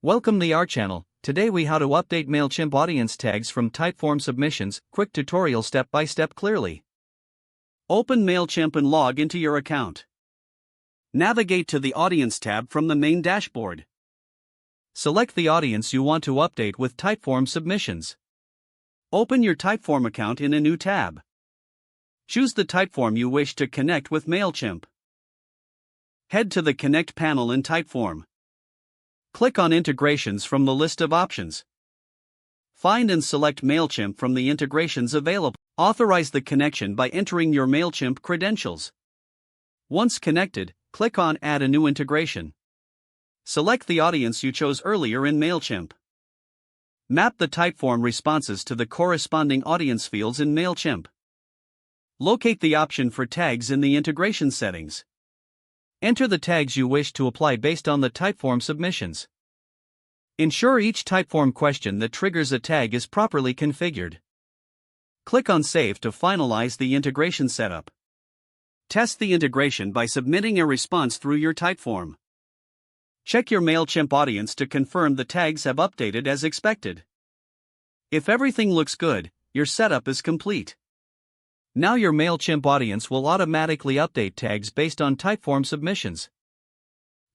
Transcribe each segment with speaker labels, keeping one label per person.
Speaker 1: Welcome to our channel. Today we how to update Mailchimp audience tags from Typeform submissions. Quick tutorial step by step clearly. Open Mailchimp and log into your account. Navigate to the Audience tab from the main dashboard. Select the audience you want to update with Typeform submissions. Open your Typeform account in a new tab. Choose the Typeform you wish to connect with Mailchimp. Head to the Connect panel in Typeform. Click on Integrations from the list of options. Find and select Mailchimp from the integrations available. Authorize the connection by entering your Mailchimp credentials. Once connected, click on Add a new integration. Select the audience you chose earlier in Mailchimp. Map the Typeform responses to the corresponding audience fields in Mailchimp. Locate the option for tags in the integration settings. Enter the tags you wish to apply based on the Typeform submissions. Ensure each Typeform question that triggers a tag is properly configured. Click on Save to finalize the integration setup. Test the integration by submitting a response through your Typeform. Check your Mailchimp audience to confirm the tags have updated as expected. If everything looks good, your setup is complete. Now your Mailchimp audience will automatically update tags based on Typeform submissions.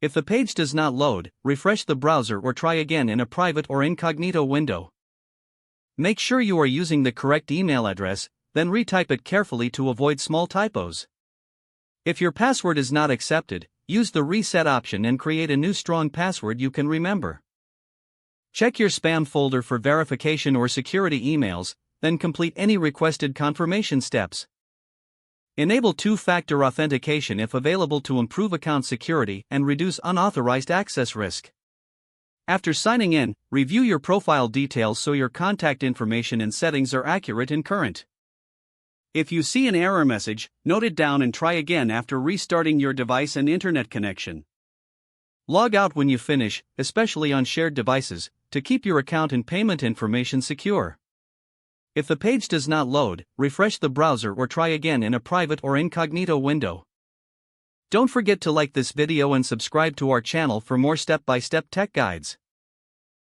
Speaker 1: If the page does not load, refresh the browser or try again in a private or incognito window. Make sure you are using the correct email address, then retype it carefully to avoid small typos. If your password is not accepted, use the reset option and create a new strong password you can remember. Check your spam folder for verification or security emails, then complete any requested confirmation steps. Enable two-factor authentication if available to improve account security and reduce unauthorized access risk. After signing in, review your profile details so your contact information and settings are accurate and current. If you see an error message, note it down and try again after restarting your device and internet connection. Log out when you finish, especially on shared devices, to keep your account and payment information secure. If the page does not load, refresh the browser or try again in a private or incognito window. Don't forget to like this video and subscribe to our channel for more step-by-step tech guides.